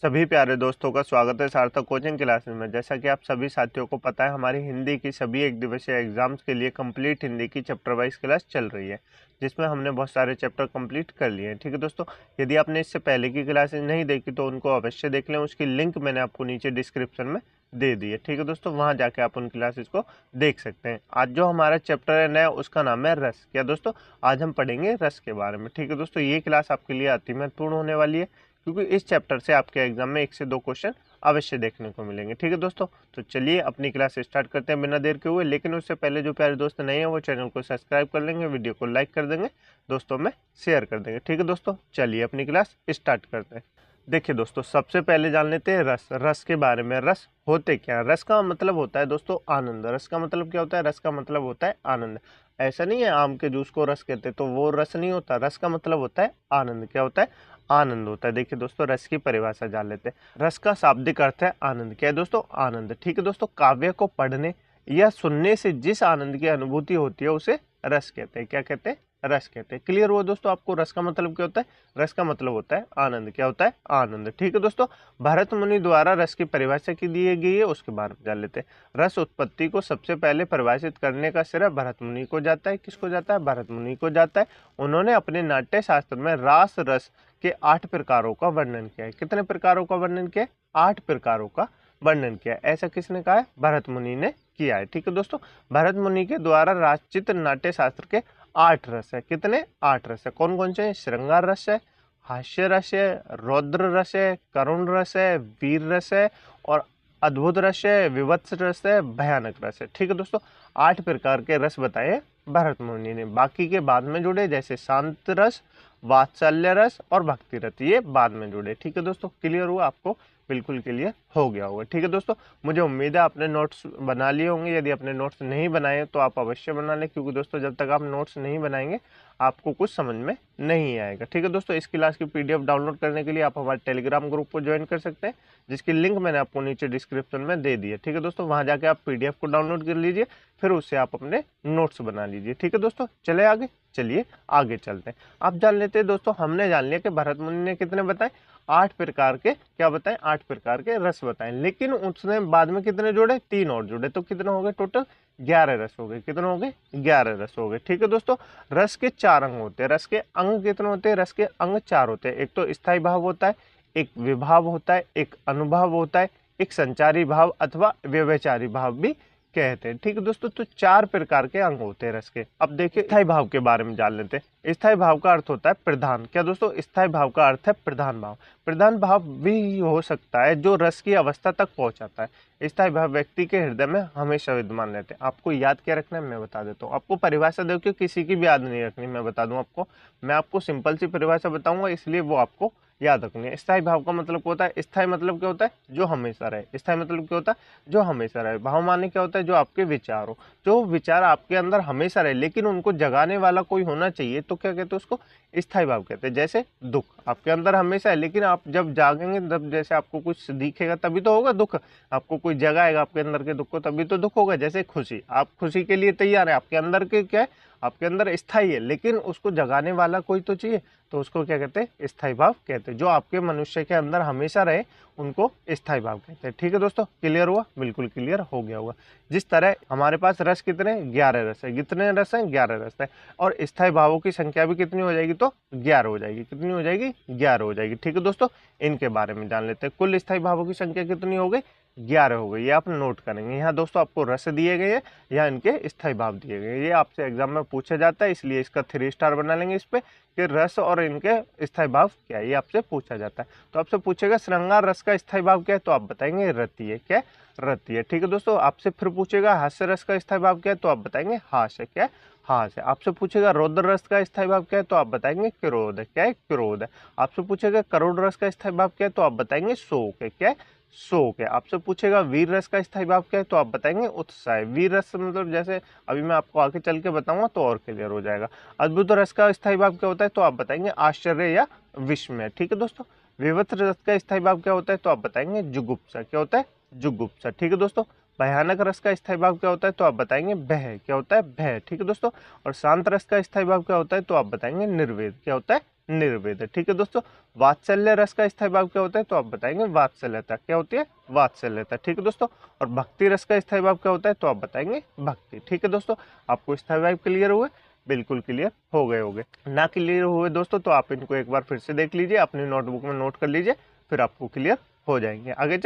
सभी प्यारे दोस्तों का स्वागत है सार्थक कोचिंग क्लासेस में। जैसा कि आप सभी साथियों को पता है, हमारी हिंदी की सभी एक दिवसीय एग्जाम्स के लिए कंप्लीट हिंदी की चैप्टर वाइज क्लास चल रही है, जिसमें हमने बहुत सारे चैप्टर कंप्लीट कर लिए हैं। ठीक है दोस्तों, यदि आपने इससे पहले की क्लासेस नहीं देखी तो उनको अवश्य देख लें। उसकी लिंक मैंने आपको नीचे डिस्क्रिप्शन में दे दी है। ठीक है दोस्तों, वहाँ जाके आप उन क्लासेस को देख सकते हैं। आज जो हमारा चैप्टर है नया, उसका नाम है रस। क्या दोस्तों, आज हम पढ़ेंगे रस के बारे में। ठीक है दोस्तों, ये क्लास आपके लिए अति महत्वपूर्ण होने वाली है, क्योंकि इस चैप्टर से आपके एग्जाम में 1 से 2 क्वेश्चन अवश्य देखने को मिलेंगे। ठीक है दोस्तों, तो चलिए अपनी क्लास स्टार्ट करते हैं बिना देर के हुए। लेकिन उससे पहले जो प्यारे दोस्त नए हैं वो चैनल को सब्सक्राइब कर लेंगे, वीडियो को लाइक कर देंगे, दोस्तों में शेयर कर देंगे। ठीक है दोस्तों, चलिए अपनी क्लास स्टार्ट करते हैं। देखिए दोस्तों, सबसे पहले जान लेते हैं रस। रस के बारे में, रस होते क्या है? रस का मतलब होता है दोस्तों आनंद। रस का मतलब क्या होता है? रस का मतलब होता है आनंद। ऐसा नहीं है आम के जूस को रस कहते तो वो रस नहीं होता। रस का मतलब होता है आनंद। क्या होता है? आनंद होता है। देखिए दोस्तों, रस की परिभाषा जान लेते हैं। रस का शाब्दिक अर्थ है आनंद। क्या है दोस्तों? आनंद। ठीक है दोस्तों, काव्य को पढ़ने या सुनने से जिस आनंद की अनुभूति होती है उसे रस कहते हैं। क्या कहते हैं? रस कहते हैं। क्लियर हुआ दोस्तों आपको रस का मतलब क्या होता है? रस का मतलब होता है आनंद। क्या होता है? आनंद। ठीक है दोस्तों, भरत मुनि द्वारा रस की परिभाषा की दी गई है, उसके बारे में जान लेते हैं। रस उत्पत्ति को सबसे पहले परिभाषित करने का श्रेय भरत मुनि को जाता है। किसको जाता है? भरत मुनि को जाता है। उन्होंने अपने नाट्य शास्त्र में रास रस के 8 प्रकारों का वर्णन किया है। कितने प्रकारों का वर्णन किया है? 8 प्रकारों का वर्णन किया है। ऐसा किसने कहा है? भरत मुनि ने किया है। ठीक है दोस्तों, भरत मुनि के द्वारा रचित नाट्य शास्त्र के 8 रस है। कितने? 8 रस है। कौन कौन से हैं? श्रृंगार रस है, हास्य रस है, रौद्र रस है, करुण रस है, वीर रस है और अद्भुत रस है, विवत्स रस है, भयानक रस है। ठीक है दोस्तों, 8 प्रकार के रस बताए भरत मुनि ने। बाकी के बाद में जुड़े, जैसे शांत रस, वात्सल्य रस और भक्ति रस, ये बाद में जुड़े। ठीक है दोस्तों, क्लियर हुआ आपको? बिल्कुल क्लियर हो गया होगा। ठीक है दोस्तों, मुझे उम्मीद है आपने नोट्स बना लिए होंगे। यदि आपने नोट्स नहीं बनाए तो आप अवश्य बना लें, क्योंकि दोस्तों जब तक आप नोट्स नहीं बनाएंगे आपको कुछ समझ में नहीं आएगा। ठीक है दोस्तों, इस क्लास की पीडीएफ डाउनलोड करने के लिए आप हमारे टेलीग्राम ग्रुप को ज्वाइन कर सकते हैं, जिसकी लिंक मैंने आपको नीचे डिस्क्रिप्शन में दे दी है। ठीक है दोस्तों, वहां जाके आप पीडीएफ को डाउनलोड कर लीजिए, फिर उससे आप अपने नोट्स बना लीजिए। ठीक है दोस्तों, चले आगे, चलिए आगे चलते हैं। आप जान लेते हैं दोस्तों, हमने जान लिया कि भरत मुनि ने कितने बताए? 8 प्रकार के, क्या बताएं? 8 प्रकार के रस बताएं। लेकिन उसने बाद में कितने जोड़े? 3 और जोड़े, तो कितने हो गए टोटल? 11 रस हो गए। कितने हो गए? 11 रस हो गए। ठीक है दोस्तों, रस के 4 अंग होते हैं। रस के अंग कितने होते हैं? रस के अंग 4 होते हैं। एक तो स्थायी भाव होता है, एक विभाव होता है, एक अनुभाव होता है, एक संचारी भाव अथवा व्यवचारी भाव भी कहते हैं। ठीक है दोस्तों, तो 4 प्रकार के अंग होते हैं रस के। अब देखिए स्थायी भाव के बारे में जान लेते हैं। स्थायी भाव का अर्थ होता है प्रधान। क्या दोस्तों? स्थायी भाव का अर्थ है प्रधान भाव। प्रधान भाव भी हो सकता है जो रस की अवस्था तक पहुंचाता है। स्थायी भाव व्यक्ति के हृदय में हमेशा विद्यमान रहते हैं। आपको याद क्या रखना है मैं बता देता हूँ। आपको परिभाषा देखिए, किसी की भी याद नहीं रखनी, मैं बता दूं आपको। मैं आपको सिंपल सी परिभाषा बताऊंगा, इसलिए वो आपको याद रखनी है। स्थायी भाव का मतलब क्या होता है? स्थायी मतलब क्या होता है? जो हमेशा रहे। स्थायी मतलब क्या होता है? जो हमेशा रहे। भाव माने क्या होता है? जो आपके विचार हो, जो विचार आपके अंदर हमेशा रहे, लेकिन उनको जगाने वाला कोई होना चाहिए, तो क्या कहते हैं उसको? स्थायी भाव कहते हैं। जैसे दुख आपके अंदर हमेशा है, लेकिन आप जब जागेंगे तब जैसे आपको कुछ दिखेगा तभी तो होगा दुख। आपको कोई जगाएगा आपके अंदर के दुख को, तभी तो दुख होगा। जैसे खुशी, आप खुशी के लिए तैयार है, आपके अंदर के क्या है? आपके अंदर स्थायी है, लेकिन उसको जगाने वाला कोई तो चाहिए, तो उसको क्या कहते हैं? स्थायी भाव कहते हैं। जो आपके मनुष्य के अंदर हमेशा रहे उनको स्थायी भाव कहते हैं। ठीक है दोस्तों, क्लियर हुआ? बिल्कुल क्लियर हो गया होगा। जिस तरह हमारे पास रस कितने? 11 रस है। कितने रस हैं? 11 रस है। और स्थायी भावों की संख्या भी कितनी हो जाएगी? तो 11 हो जाएगी। कितनी हो जाएगी? 11 हो जाएगी। ठीक है दोस्तों, इनके बारे में जान लेते हैं। कुल स्थायी भावों की संख्या कितनी हो गई? 11 हो गई। ये आप नोट करेंगे। यहाँ दोस्तों आपको रस दिए गए हैं, यहाँ इनके स्थायी भाव दिए गए हैं। ये आपसे एग्जाम में पूछा जाता है, इसलिए इसका 3 स्टार बना लेंगे इस पे कि रस और इनके स्थायी भाव क्या है, ये आपसे पूछा जाता है। तो आपसे पूछेगा श्रृंगार रस का स्थायी भाव क्या है, तो आप बताएंगे रति है। क्या? रति है। ठीक है दोस्तों, आपसे फिर पूछेगा हास्य रस का स्थायी भाव क्या है, तो आप बताएंगे हास्य। क्या? हास्य। आपसे पूछेगा रौद्र रस का स्थायी भाव क्या है, तो आप बताएंगे क्रोध है। क्या है? क्रोध है। आपसे पूछेगा करुण रस का स्थायी भाव क्या है, तो आप बताएंगे शोक है। क्या है? शोक है। आपसे पूछेगा वीर रस का स्थायी भाव क्या है, तो आप बताएंगे उत्साह। वीर रस मतलब जैसे अभी मैं आपको आगे चल के बताऊंगा तो और क्लियर हो जाएगा। अद्भुत रस का स्थायी भाव क्या होता है, तो आप बताएंगे आश्चर्य या विस्मय। ठीक है दोस्तों, विवत्र रस का स्थायी भाव क्या होता है, तो आप बताएंगे जुगुप्सा। क्या होता है? जुगुप्सा। ठीक है दोस्तों, भयानक रस का स्थायी भाव क्या होता है, तो आप बताएंगे भय। क्या होता है? भय। ठीक है दोस्तों, और शांत रस का स्थायी भाव क्या होता है, तो आप बताएंगे निर्वेद। क्या होता है? निर्वेद। ठीक है दोस्तों, वात्सल्य रस का स्थायी भाव क्या होता है, तो आप बताएंगे वात्सल्यता। क्या होती है, वात्सल्यता। ठीक है दोस्तों, और भक्ति रस का स्थायी भाव क्या होता है, तो आप बताएंगे भक्ति। ठीक है दोस्तों, आपको स्थायी भाव क्लियर हुए, बिल्कुल क्लियर हो गए होंगे। ना क्लियर हुए दोस्तों तो आप इनको एक बार फिर से देख लीजिए, अपनी नोटबुक में नोट कर लीजिए, फिर आपको क्लियर हो जाएंगे। आगे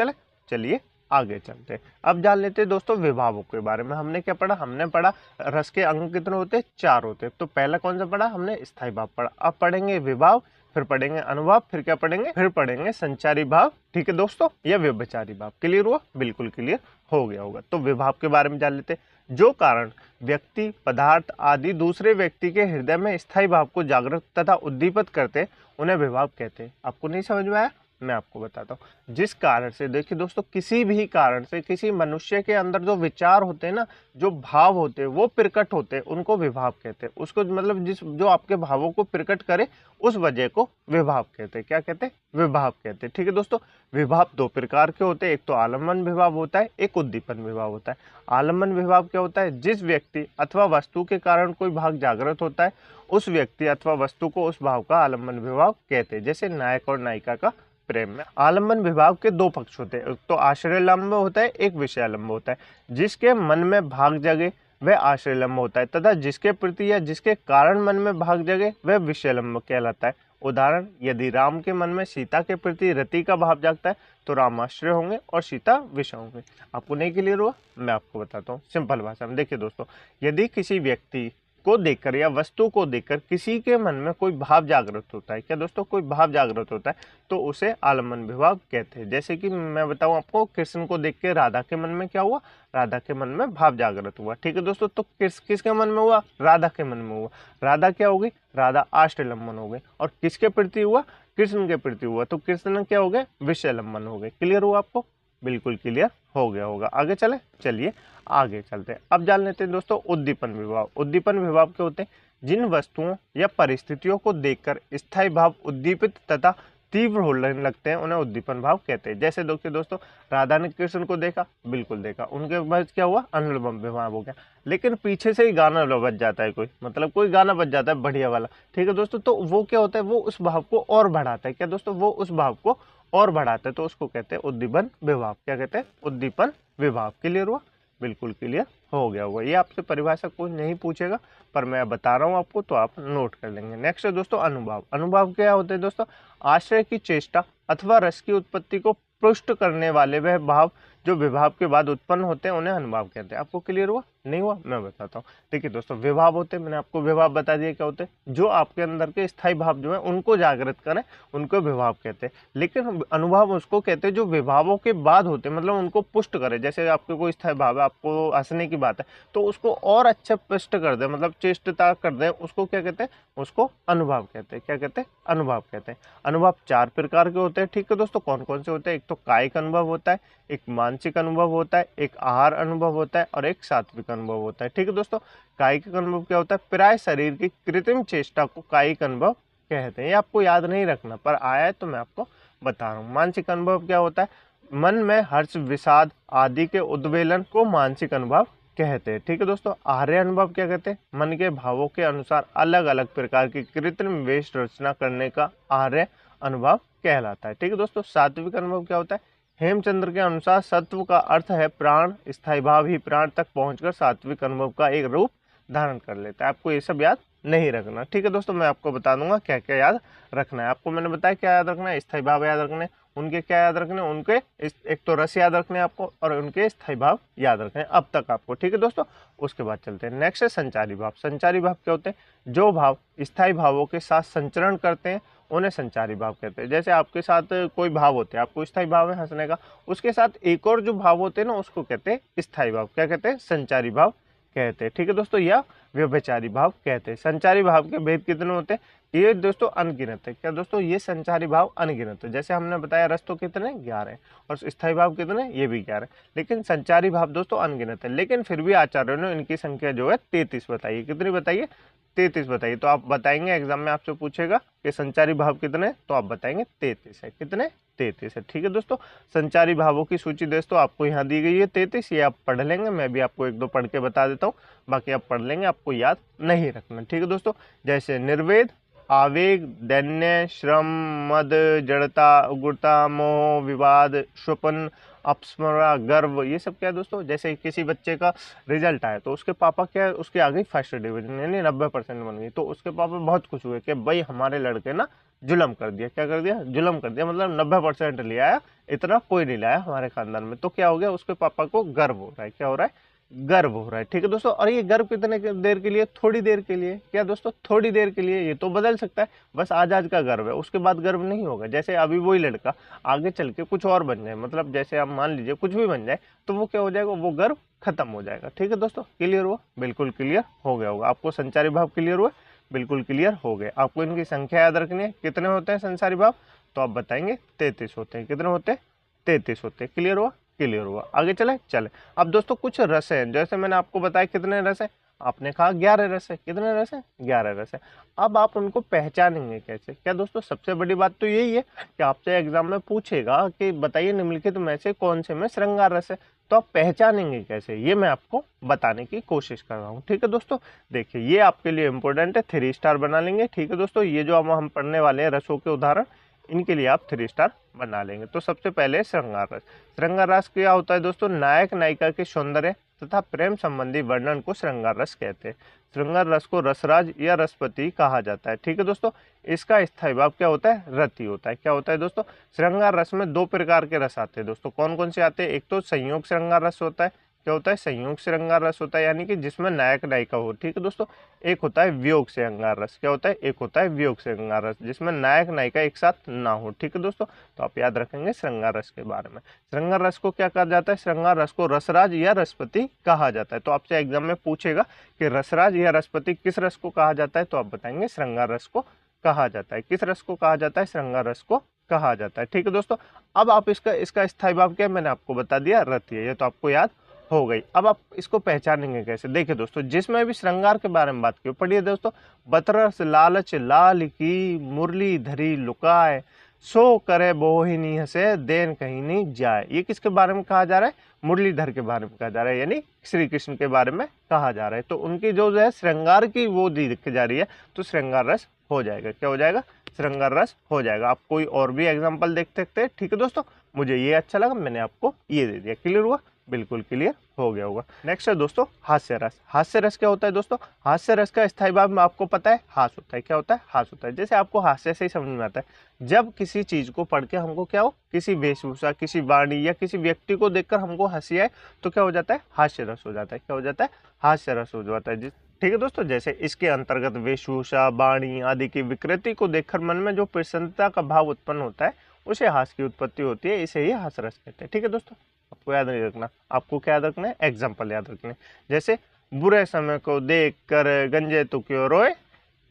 चलिए आगे चलते हैं। अब जान लेते हैं दोस्तों विभावों के बारे में। हमने क्या पढ़ा, हमने पढ़ा रस के अंग कितने होते हैं, 4 होते हैं। तो पहला कौन सा पढ़ा, हमने स्थायी भाव पढ़ा। अब पढ़ेंगे विभाव, फिर पढ़ेंगे अनुभाव, फिर क्या पढ़ेंगे, फिर पढ़ेंगे संचारी भाव। ठीक है दोस्तों, या व्यभिचारी भाव। क्लियर हुआ, बिल्कुल क्लियर हो गया होगा। तो विभाव के बारे में जान लेते हैं। जो कारण व्यक्ति, पदार्थ आदि दूसरे व्यक्ति के हृदय में स्थायी भाव को जागृत तथा उद्दीपित करते, उन्हें विभाव कहते हैं। आपको नहीं समझ में आया, मैं आपको बताता हूँ। जिस कारण से, देखिए दोस्तों, किसी भी कारण से किसी मनुष्य के अंदर जो विचार होते हैं ना, जो भाव होते हैं, वो प्रकट होते हैं, उनको विभाव कहते हैं। उसको मतलब जो आपके भावों को प्रकट करे, उस वजह को विभाव कहते हैं। क्या कहते हैं, विभाव कहते हैं। ठीक है दोस्तों, विभाव 2 प्रकार के होते हैं। एक तो आलम्बन विभाव होता है, एक उद्दीपन विभाव होता है। आलम्बन विभाव क्या होता है, जिस व्यक्ति अथवा वस्तु के कारण कोई भाव जागृत होता है, उस व्यक्ति अथवा वस्तु को उस भाव का आलम्बन विभाव कहते हैं। जैसे नायक और नायिका का प्रेम में। आलम्बन विभाव के 2 पक्ष होते हैं, एक तो आश्रयलंब होता है, एक विषयालंब होता है। जिसके मन में भाग जगे वह आश्रयलंब होता है, तथा जिसके प्रति या जिसके कारण मन में भाग जगे वह विषयालंब कहलाता है। उदाहरण, यदि राम के मन में सीता के प्रति रति का भाव जागता है तो राम आश्रय होंगे और सीता विषय होंगे। आपको नहीं क्लियर हुआ, मैं आपको बताता हूँ सिंपल भाषा में। देखिए दोस्तों, यदि किसी व्यक्ति को देखकर या वस्तु को देखकर किसी के मन में कोई भाव जागृत होता है, क्या दोस्तों, कोई भाव जागृत होता है, तो उसे आलम्बन विभाव कहते हैं। जैसे कि मैं बताऊं आपको, कृष्ण को देख के राधा के मन में क्या हुआ, राधा के मन में भाव जागृत हुआ। ठीक है दोस्तों, तो किसके मन में हुआ, राधा के मन में हुआ। राधा क्या होगी, राधा आश्रयलंबन हो गई। और किसके प्रति हुआ, कृष्ण के प्रति हुआ, तो कृष्ण क्या हो गए, विषयालंबन हो गए। क्लियर हुआ आपको, बिल्कुल क्लियर हो गया होगा। आगे चलिए आगे चलते हैं। अब जान लेते हैं दोस्तों उद्दीपन विभाव। उद्दीपन विभाव क्या होते हैं, जिन वस्तुओं या परिस्थितियों को देखकर स्थायी भाव उद्दीपित तथा तीव्र होने लगते हैं, उन्हें उद्दीपन भाव कहते हैं। जैसे देखिए दोस्तों, राधा ने कृष्ण को देखा, बिल्कुल देखा, उनके बाद क्या हुआ, अनुलोम विभाव हो गया। लेकिन पीछे से ही गाना बज जाता है, कोई गाना बज जाता है बढ़िया वाला। ठीक है दोस्तों, तो वो क्या होता है, वो उस भाव को और बढ़ाता है। क्या दोस्तों, वो उस भाव को और बढ़ाते हैं, तो उसको कहते हैं उद्दीपन विभाव। क्या कहते हैं, उद्दीपन विभाव। क्लियर हुआ, बिल्कुल क्लियर हो गया होगा। ये आपसे परिभाषा कोई नहीं पूछेगा, पर मैं बता रहा हूँ आपको, तो आप नोट कर लेंगे। नेक्स्ट है दोस्तों अनुभाव। अनुभाव क्या होते हैं दोस्तों, आश्रय की चेष्टा अथवा रस की उत्पत्ति को पुष्ट करने वाले वह भाव जो विभाव के बाद उत्पन्न होते हैं, उन्हें अनुभाव कहते हैं। आपको क्लियर हुआ, नहीं हुआ, मैं बताता हूँ। देखिए दोस्तों, विभाव होते हैं, मैंने आपको विभाव बता दिया क्या होते हैं, जो आपके अंदर के स्थायी भाव जो है उनको जागृत करें, उनको विभाव कहते हैं। लेकिन अनुभाव उसको कहते हैं जो विभावों के बाद होते हैं, मतलब उनको पुष्ट करे। जैसे आपके कोई स्थायी भाव है, आपको हंसने की बात है, तो उसको और अच्छा पुष्ट कर दे, मतलब चेष्टता कर दे, उसको क्या कहते हैं, उसको अनुभाव कहते हैं। क्या कहते हैं, अनुभाव कहते हैं। अनुभाव 4 प्रकार के होते हैं। ठीक है दोस्तों, कौन कौन से होते हैं, एक तो कायिक अनुभव होता है, एक मानसिक अनुभव होता है, एक आहार अनुभव होता है, और एक सात्विक अनुभव होता है। ठीक है दोस्तों, कायिक अनुभव क्या होता है, प्राय शरीर की कृत्रिम चेष्टा को कायिक अनुभव कहते हैं। ये आपको याद नहीं रखना, पर आया है तो मैं आपको बता रहा हूँ। मानसिक अनुभव क्या होता है, मन में हर्ष, विषाद आदि के उद्वेलन को मानसिक अनुभव कहते हैं। ठीक है दोस्तों, आहार्य अनुभव क्या कहते हैं, मन के भावों के अनुसार अलग अलग प्रकार की कृत्रिम वेश रचना करने का आहार्य अनुभव कहलाता है। ठीक है दोस्तों, सात्विक अनुभव क्या होता है, हेमचंद्र के अनुसार सत्व का अर्थ है प्राण, स्थायी भाव ही प्राण तक पहुंचकर सात्विक अनुभव का एक रूप धारण कर लेता है। आपको ये सब याद नहीं रखना। ठीक है दोस्तों, मैं आपको बता दूंगा क्या क्या याद रखना है। आपको मैंने बताया क्या याद रखना है, स्थायी भाव याद रखने, उनके क्या याद रखने, उनके एक तो रस याद रखने आपको, और उनके स्थायी भाव याद रखने अब तक आपको। ठीक है दोस्तों, उसके बाद चलते हैं। नेक्स्ट है संचारी भाव। संचारी भाव क्या होते हैं, जो भाव स्थायी भावों के साथ संचरण करते हैं, उन्हें संचारी भाव कहते हैं। जैसे आपके साथ कोई भाव होते हैं, आपको स्थायी भाव है हंसने का, उसके साथ एक और जो भाव होते हैं ना, उसको कहते हैं स्थायी भाव। क्या कहते हैं, संचारी भाव कहते हैं। ठीक है दोस्तों, या व्यभिचारी भाव कहते हैं। संचारी भाव के भेद कितने होते हैं, ये दोस्तों अनगिनत है। क्या दोस्तों, ये संचारी भाव अनगिनत है। जैसे हमने बताया रस तो कितने 11 है, और स्थायी भाव कितने, ये भी 11 है, लेकिन संचारी भाव दोस्तों अनगिनत है। लेकिन फिर भी आचार्यों ने इनकी संख्या जो है 33 बताई है। कितनी बताइए, 33 बताइए। तो आप बताएंगे, एग्जाम में आपसे पूछेगा कि संचारी भाव कितने, तो आप बताएंगे 33 है। कितने, 33 है। ठीक है दोस्तों, संचारी भावों की सूची दोस्तों आपको यहाँ दी गई है 33। ये आप पढ़ लेंगे, मैं भी आपको 1-2 पढ़ के बता देता हूँ, बाकी आप पढ़ लेंगे, आपको याद नहीं रखना। ठीक है दोस्तों, जैसे निर्वेद, आवेग, दैन्य, श्रम, मद, जड़ता, उग्रता, मोह, विवाद, स्वपन, अपस्मरा, गर्व, ये सब क्या है दोस्तों। जैसे किसी बच्चे का रिजल्ट आया तो उसके पापा क्या है, उसके आगे फर्स्ट डिवीजन यानी 90% बन गई, तो उसके पापा बहुत खुश हुए कि भाई हमारे लड़के ना जुलम कर दिया। क्या कर दिया? जुलम कर दिया, मतलब 90% ले आया, इतना कोई नहीं लाया हमारे खानदान में। तो क्या हो गया, उसके पापा को गर्व हो रहा है। क्या हो रहा है? गर्व हो रहा है। ठीक है दोस्तों। और ये गर्व कितने देर के लिए? थोड़ी देर के लिए। क्या दोस्तों? थोड़ी देर के लिए। ये तो बदल सकता है, बस आज आज का गर्व है, उसके बाद गर्व नहीं होगा। जैसे अभी वही लड़का आगे चल के कुछ और बन जाए, मतलब जैसे आप मान लीजिए कुछ भी बन जाए, तो वो क्या हो जाएगा, वो गर्व खत्म हो जाएगा। ठीक है दोस्तों, क्लियर हुआ? बिल्कुल क्लियर हो गया होगा। आपको संचारी भाव क्लियर हुआ? बिल्कुल क्लियर हो गए। आपको इनकी संख्या याद रखनी है, कितने होते हैं संसारी भाव, तो आप बताएंगे 33 होते हैं। कितने होते हैं? 33 होते हैं। क्लियर हुआ? क्लियर हुआ। आगे चले। अब दोस्तों कुछ रस हैं, जैसे मैंने आपको बताया कितने रस है, आपने कहा 11 रस है। कितने रस है? 11 रस है। अब आप उनको पहचानेंगे कैसे? क्या दोस्तों, सबसे बड़ी बात तो यही है कि आपसे एग्जाम में पूछेगा कि बताइए निम्नलिखित में से कौन से में श्रृंगार रस है, तो आप पहचानेंगे कैसे, ये मैं आपको बताने की कोशिश कर रहा हूँ। ठीक है दोस्तों, देखिए ये आपके लिए इंपॉर्टेंट है, 3 स्टार बना लेंगे। ठीक है दोस्तों, ये जो हम पढ़ने वाले हैं रसों के उदाहरण, इनके लिए आप 3 स्टार बना लेंगे। तो सबसे पहले श्रृंगार रस। श्रृंगार रस क्या होता है दोस्तों? नायक नायिका के सौंदर्य तथा प्रेम संबंधी वर्णन को श्रृंगार रस कहते हैं। श्रृंगार रस को रसराज या रसपति कहा जाता है। ठीक है दोस्तों, इसका स्थायी भाव क्या होता है? रति होता है। क्या होता है दोस्तों? श्रृंगार रस में 2 प्रकार के रस आते हैं दोस्तों। कौन कौन से आते हैं? एक तो संयोग श्रृंगार रस होता है। क्या होता है? संयोग श्रृंगार रस होता है, यानी कि जिसमें नायक नायिका हो। ठीक है दोस्तों, एक होता है वियोग श्रृंगार रस। क्या होता है? एक होता है वियोग श्रृंगार रस, जिसमें नायक नायिका एक साथ ना हो। ठीक है दोस्तों, तो आप याद रखेंगे श्रृंगार रस के बारे में। श्रृंगार रस को क्या कहा जाता है? श्रृंगार रस को रसराज या रसपति कहा जाता है। तो आपसे एग्जाम में पूछेगा कि रसराज या रसपति किस रस को कहा जाता है, तो आप बताएंगे श्रृंगार रस को कहा जाता है। किस रस को कहा जाता है? श्रृंगार रस को कहा जाता है। ठीक है दोस्तों, अब आप इसका स्थायी भाव क्या है, मैंने आपको बता दिया, रति है। ये तो आपको याद हो गई। अब आप इसको पहचानेंगे कैसे? देखिए दोस्तों, जिसमें भी श्रृंगार के बारे में बात की, पढ़िए दोस्तों। बतरस लालच लाल की, मुरली धरी लुकाए, सो करे बोहिनी हसे, देन कहीं नहीं जाए। ये किसके बारे में कहा जा रहा है? मुरलीधर के बारे में कहा जा रहा है, यानी श्री कृष्ण के बारे में कहा जा रहा है। तो उनकी जो है श्रृंगार की वो दिख जा रही है, तो श्रृंगार रस हो जाएगा। क्या हो जाएगा? श्रृंगार रस हो जाएगा। आप कोई और भी एग्जाम्पल देख सकते हैं। ठीक है दोस्तों, मुझे ये अच्छा लगा, मैंने आपको ये दे दिया। क्लियर हुआ? बिल्कुल क्लियर हो गया होगा। नेक्स्ट है दोस्तों हास्य रस। हास्य रस क्या होता है दोस्तों? हास्य रस का स्थायी भाव में आपको पता है, हास होता है। क्या होता है? हास होता है। जैसे आपको हास्य से ही समझ में आता है, जब किसी चीज को पढ़ के हमको क्या हो, किसी वेशभूषा, किसी वाणी या किसी व्यक्ति को देखकर हमको हंसी आए, तो क्या हो जाता है? हास्य रस हो जाता है। क्या हो जाता है? हास्य रस हो जाता है। ठीक है दोस्तों, जैसे इसके अंतर्गत वेशभूषा, वाणी आदि की विकृति को देखकर मन में जो प्रसन्नता का भाव उत्पन्न होता है, उसे हास्य की उत्पत्ति होती है, इसे ही हास्य रस कहते हैं। ठीक है दोस्तों, आपको याद नहीं रखना, आपको क्या याद रखना है? एग्जाम्पल याद रखने। जैसे बुरे समय को देख कर गंजे तू क्यों रोए,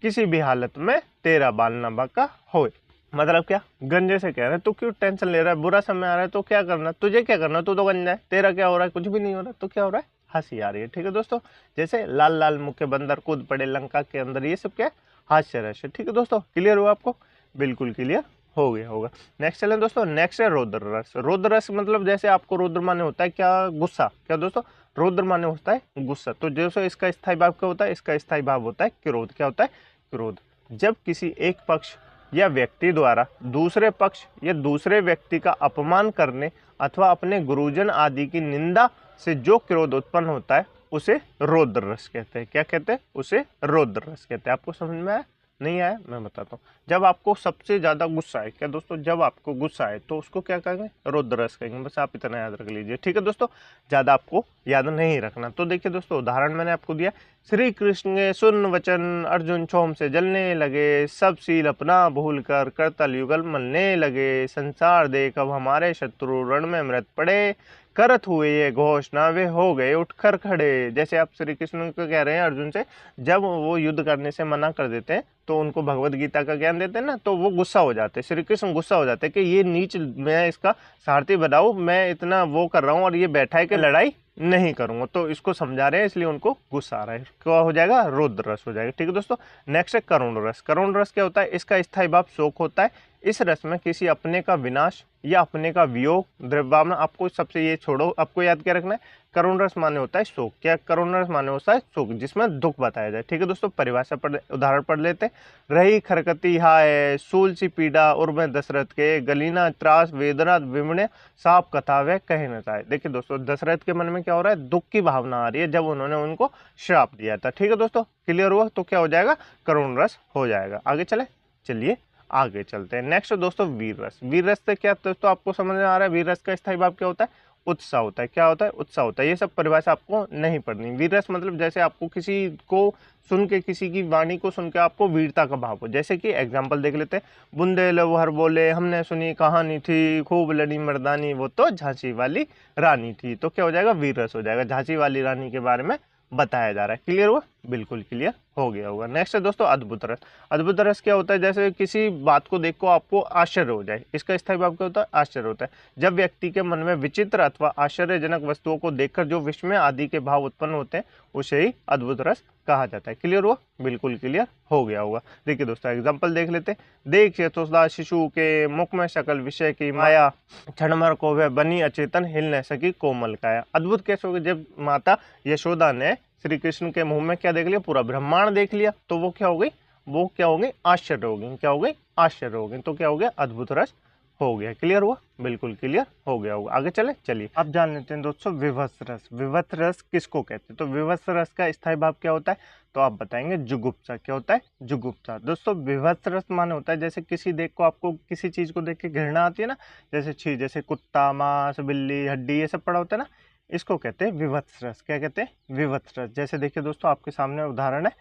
किसी भी हालत में तेरा बाल न बांका होए। मतलब क्या? गंजे से कह रहे हैं तू क्यों टेंशन ले रहा है, बुरा समय आ रहा है तो क्या करना, तुझे क्या करना, तू तो गंजा है, तेरा क्या हो रहा है, कुछ भी नहीं हो रहा, तो क्या हो रहा है? हंसी आ रही है। ठीक है दोस्तों, जैसे लाल लाल मुख के बंदर कूद पड़े लंका के अंदर, ये सब क्या है? हास्य रस है। ठीक है दोस्तों, क्लियर हुआ आपको? बिल्कुल क्लियर हो गया होगा। नेक्स्ट चलें दोस्तों, नेक्स्ट है रौद्र रस। रौद्र रस मतलब जैसे आपको रौद्र माने होता है क्या? गुस्सा। क्या दोस्तों? रौद्र माने होता है गुस्सा। तो जैसे इसका स्थायी भाव क्या होता है? इसका स्थायी भाव होता है क्रोध। क्या होता है? क्रोध। जब किसी एक पक्ष या व्यक्ति द्वारा दूसरे पक्ष या दूसरे व्यक्ति का अपमान करने अथवा अपने गुरुजन आदि की निंदा से जो क्रोध उत्पन्न होता है, उसे रौद्र रस कहते हैं। क्या कहते हैं? उसे रौद्र रस कहते हैं। आपको समझ में आया? नहीं आया? मैं बताता हूँ। जब आपको सबसे ज्यादा गुस्सा है, क्या दोस्तों, जब आपको गुस्सा है तो उसको क्या कहेंगे? रौद्र रस कहेंगे। बस आप इतना याद रख लीजिए। ठीक है दोस्तों, ज्यादा आपको याद नहीं रखना। तो देखिए दोस्तों, उदाहरण मैंने आपको दिया। श्री कृष्ण के सुन वचन, अर्जुन क्षोभ से जलने लगे, सब सील अपना भूल कर करतल युगल मलने लगे, संसार देख अब हमारे शत्रु रण में मृत पड़े, करत हुए ये घोषणा वे हो गए उठकर खड़े। जैसे आप श्री कृष्ण को कह रहे हैं अर्जुन से, जब वो युद्ध करने से मना कर देते हैं तो उनको भगवत गीता का ज्ञान देते हैं ना, तो वो गुस्सा हो जाते हैं। श्री कृष्ण गुस्सा हो जाते हैं कि ये नीच, मैं इसका सारथी बनाऊं, मैं इतना वो कर रहा हूँ और ये बैठा है कि लड़ाई नहीं करूंगा। तो इसको समझा रहे हैं, इसलिए उनको गुस्सा आ रहा है। क्या हो जाएगा? रौद्र रस हो जाएगा। ठीक है दोस्तों, नेक्स्ट है करुण रस। करुण रस क्या होता है? इसका स्थायी भाव शोक होता है, इस रस में किसी अपने का विनाश या अपने का वियोग, द्रव्यावना, आपको सबसे ये छोड़ो, आपको याद क्या रखना है, करुण रस माने होता है शोक। क्या करुण रस माने होता है शोक, जिसमें दुख बताया जाए। ठीक है दोस्तों, परिभाषा पढ़, उदाहरण पढ़ लेते हैं। रही खरकती हाय, सूल सी पीड़ा उर्मे दशरथ के, गलीना त्रास वेदना विमणे, साप कथा वे कहे न जाए। देखिए दोस्तों, दशरथ के मन में क्या हो रहा है, दुख की भावना आ रही है जब उन्होंने उनको श्राप दिया था। ठीक है दोस्तों, क्लियर हुआ, तो क्या हो जाएगा, करुण रस हो जाएगा। आगे चले, चलिए आगे चलते हैं। नेक्स्ट दोस्तों वीर रस। वीर रस से क्या दोस्तों आपको समझ में आ रहा है, वीर रस का स्थायी भाव क्या होता है, उत्साह होता है। क्या होता है, उत्साह होता है। ये सब परिभाषा आपको नहीं पढ़नी। वीर रस मतलब जैसे आपको किसी को सुन के, किसी की वाणी को सुन के आपको वीरता का भाव हो। जैसे कि एग्जाम्पल देख लेते हैं, बुंदे लवहर बोले हमने सुनी कहानी थी, खूब लड़ी मर्दानी वो तो झांसी वाली रानी थी। तो क्या हो जाएगा, वीर रस हो जाएगा, झांसी वाली रानी के बारे में बताया जा रहा है। क्लियर हुआ, बिल्कुल क्लियर हो गया होगा। नेक्स्ट है दोस्तों अद्भुत रस। अद्भुत रस क्या होता है, जैसे किसी बात को देख को आपको आश्चर्य हो जाए, इसका स्थायी भाव क्या होता है, आश्चर्य होता है। जब व्यक्ति के मन में विचित्र अथवा आश्चर्यजनक वस्तुओं को देखकर जो विस्मय आदि के भाव उत्पन्न होते हैं, उसे ही अद्भुत रस कहा जाता है। क्लियर हुआ, बिल्कुल क्लियर हो गया होगा। देखिए दोस्तों एग्जाम्पल देख लेते हैं। देख यशोदा शिशु के मुख में सकल विषय की माया, क्षणभर को वह बनी अचेतन, हिल न सकी कोमल काया। अद्भुत कैसे हो गया, जब माता यशोदा ने श्री कृष्ण के मुंह में क्या देख लिया, पूरा ब्रह्मांड देख लिया, तो वो क्या हो गई, वो क्या हो गई, आश्चर्य हो गई। क्या हो गई, आश्चर्य हो गई। तो क्या हो गया, अद्भुत रस हो गया। क्लियर हुआ, बिल्कुल क्लियर हो गया होगा। आगे चले, चलिए अब जान लेते हैं दोस्तों विभत्स रस। विभत्स रस किसको कहते हैं, तो विभत्स रस का स्थायी भाव क्या होता है, तो आप बताएंगे जुगुप्सा। क्या होता है, जुगुप्सा। दोस्तों विभत्स रस माने होता है जैसे किसी देख को, आपको किसी चीज को देख के घृणा आती है ना, जैसे छी, जैसे कुत्ता, मांस, बिल्ली, हड्डी, ये सब पड़ा होता है ना, इसको कहते हैं विभत्स रस। क्या कहते हैं, विभत्स रस। जैसे देखिए दोस्तों आपके सामने उदाहरण है,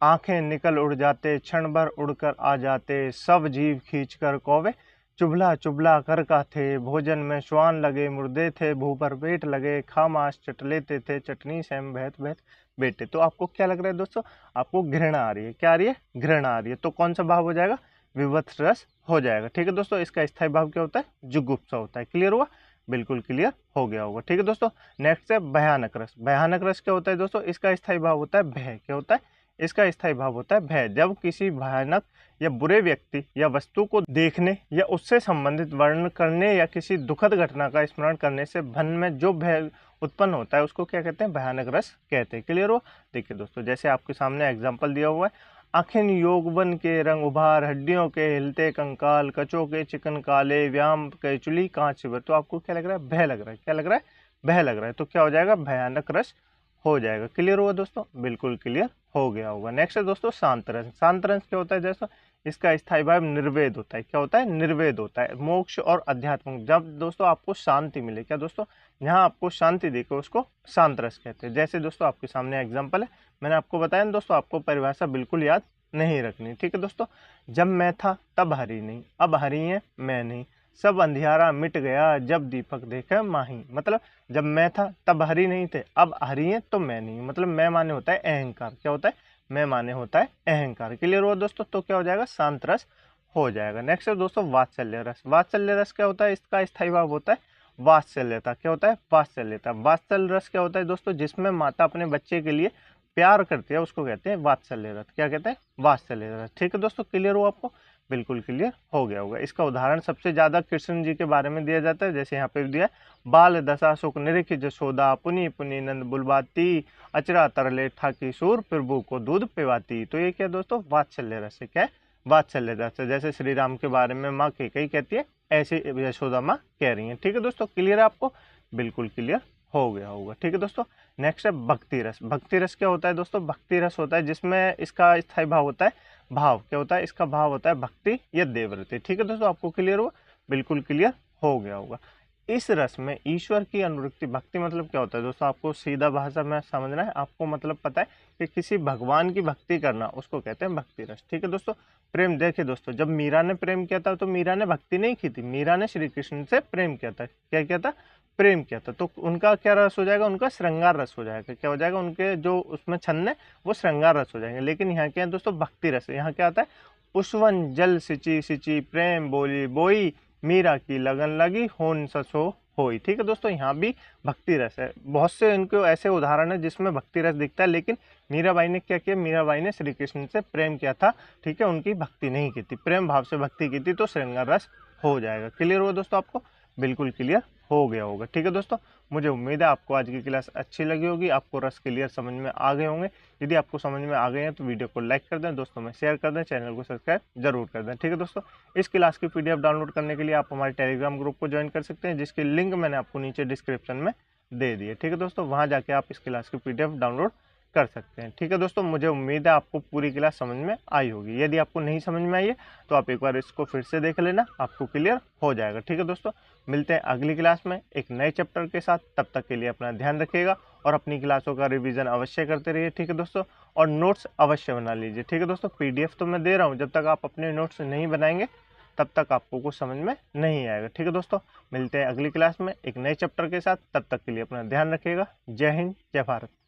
आंखें निकल उड़ जाते, क्षण भर उड़कर आ जाते, सब जीव खींच कर कौवे, चुभला चुभला कर का थे, भोजन में श्वान लगे, मुर्दे थे भू पर पेट लगे, खा मांस चट लेते थे, चटनी सैम बहत बहत बेटे। तो आपको क्या लग रहा है दोस्तों, आपको घृणा आ रही है। क्या आ रही है, घृणा आ रही है। तो कौन सा भाव हो जाएगा, विभत्स रस हो जाएगा। ठीक है दोस्तों, इसका स्थायी भाव क्या होता है, जुगुप्सा होता है। क्लियर हुआ, बिल्कुल क्लियर हो गया होगा। ठीक है दोस्तों, नेक्स्ट है भयानक रस। भयानक रस क्या होता है दोस्तों, इसका स्थायी भाव होता है भय। क्या होता है, इसका स्थायी भाव होता है भय। जब किसी भयानक या बुरे व्यक्ति या वस्तु को देखने या उससे संबंधित वर्णन करने या किसी दुखद घटना का स्मरण करने से मन में जो भय उत्पन्न होता है, उसको क्या कहते हैं, भयानक रस कहते हैं। क्लियर हो, देखिए दोस्तों जैसे आपके सामने एग्जाम्पल दिया हुआ है, आखिन यौवन के रंग उभार, हड्डियों के हिलते कंकाल, कचों के चिकन काले, व्याम के चुली कांच शिवर। तो आपको क्या लग रहा है, भय लग रहा है। क्या लग रहा है, भय लग रहा है। तो क्या हो जाएगा, भयानक रस हो जाएगा। क्लियर हुआ दोस्तों, बिल्कुल क्लियर हो गया होगा। नेक्स्ट है दोस्तों शांत रस। शांत रस क्या होता है दोस्तों, इसका स्थायी भाव निर्वेद होता है। क्या होता है, निर्वेद होता है। मोक्ष और अध्यात्म, जब दोस्तों आपको शांति मिले, क्या दोस्तों, जहाँ आपको शांति देखे उसको शांत रस कहते हैं। जैसे दोस्तों आपके सामने एग्जाम्पल है, मैंने आपको बताया ना दोस्तों, आपको परिभाषा बिल्कुल याद नहीं रखनी। ठीक है दोस्तों, जब मैं था तब हरी नहीं, अब हरी है मैं नहीं, सब अंधियारा मिट गया जब दीपक देखे माही। मतलब जब मैं था तब हरी नहीं थे, अब हरी है तो मैं नहीं। मतलब मैं माने होता है अहंकार। क्या होता है, मैं माने होता है अहंकार। क्लियर हुआ दोस्तों, तो क्या हो जाएगा, शांत रस हो जाएगा। नेक्स्ट है दोस्तों वात्सल्य रस। वात्सल्य रस क्या होता है, इसका स्थायी भाव होता है वात्सल्यता। क्या होता है, वात्सल्यता। वात्सल्य रस क्या होता है दोस्तों, जिसमें माता अपने बच्चे के लिए प्यार करती है, उसको कहते हैं वात्सल्य रस। क्या कहते हैं, वात्सल्य रस। ठीक है दोस्तों, क्लियर हो आपको, बिल्कुल क्लियर हो गया होगा। इसका उदाहरण सबसे ज्यादा कृष्ण जी के बारे में दिया जाता है। जैसे यहाँ पे दिया है, बाल दशा सुख निरिख जशोदा, पुनि पुनि नंद बुलवाती, अचरा तरले ठाकी सूर, प्रभु को दूध पिवाती। तो ये क्या दोस्तों, वात्सल्य रस है। क्या है, वात्सल्य रस। जैसे श्री राम के बारे में माँ कैकेयी कहती है, ऐसे यशोदा माँ कह रही है। ठीक है दोस्तों, क्लियर है आपको, बिल्कुल क्लियर हो गया होगा। ठीक है दोस्तों, नेक्स्ट है भक्ति रस। भक्ति रस क्या होता है दोस्तों, भक्ति रस होता है जिसमें इसका स्थायी भाव होता है भाव। क्या होता है, इसका भाव होता है भक्ति या देवव्रति। ठीक है दोस्तों, आपको क्लियर हुआ, बिल्कुल क्लियर हो गया होगा। इस रस में ईश्वर की अनुरक्ति, भक्ति मतलब क्या होता है दोस्तों, आपको सीधा भाषा में समझना है। आपको मतलब पता है कि किसी भगवान की भक्ति करना, उसको कहते हैं भक्ति रस। ठीक है दोस्तों, प्रेम। देखिए दोस्तों, जब मीरा ने प्रेम किया था तो मीरा ने भक्ति नहीं की थी, मीरा ने श्री कृष्ण से प्रेम किया था। क्या किया था, प्रेम किया था। तो उनका क्या रस हो जाएगा, उनका श्रृंगार रस हो जाएगा। क्या हो जाएगा, उनके जो उसमें छंद है वो श्रृंगार रस हो जाएंगे। लेकिन यहाँ क्या है दोस्तों, भक्ति रस। यहाँ क्या आता है, पुष्पवन जल सिंची सिंची, प्रेम बोली बोई, मीरा की लगन लगी, होन ससो होई। ठीक है दोस्तों, यहाँ भी भक्ति रस है। बहुत से इनको ऐसे उदाहरण है जिसमें भक्ति रस दिखता है, लेकिन मीराबाई ने क्या किया, मीराबाई ने श्री कृष्ण से प्रेम किया था। ठीक है, उनकी भक्ति नहीं की थी, प्रेम भाव से भक्ति की थी, तो श्रृंगार रस हो जाएगा। क्लियर हुआ दोस्तों, आपको बिल्कुल क्लियर हो गया होगा। ठीक है दोस्तों, मुझे उम्मीद है आपको आज की क्लास अच्छी लगी होगी, आपको रस क्लियर समझ में आ गए होंगे। यदि आपको समझ में आ गए हैं तो वीडियो को लाइक कर दें, दोस्तों में शेयर कर दें, चैनल को सब्सक्राइब जरूर कर दें। ठीक है दोस्तों, इस क्लास की PDF डाउनलोड करने के लिए आप हमारे टेलीग्राम ग्रुप को ज्वाइन कर सकते हैं, जिसकी लिंक मैंने आपको नीचे डिस्क्रिप्शन में दे दी है। ठीक है दोस्तों, वहाँ जाके आप इस क्लास की PDF डाउनलोड कर सकते हैं। ठीक है दोस्तों, मुझे उम्मीद है आपको पूरी क्लास समझ में आई होगी। यदि आपको नहीं समझ में आई है तो आप एक बार इसको फिर से देख लेना, आपको क्लियर हो जाएगा। ठीक है दोस्तों, मिलते हैं अगली क्लास में एक नए चैप्टर के साथ। तब तक के लिए अपना ध्यान रखिएगा और अपनी क्लासों का रिवीजन अवश्य करते रहिए। ठीक है दोस्तों, और नोट्स अवश्य बना लीजिए। ठीक है दोस्तों, PDF तो मैं दे रहा हूँ, जब तक आप अपने नोट्स नहीं बनाएंगे तब तक आपको कुछ समझ में नहीं आएगा। ठीक है दोस्तों, मिलते हैं अगली क्लास में एक नए चैप्टर के साथ। तब तक के लिए अपना ध्यान रखिएगा। जय हिंद, जय भारत।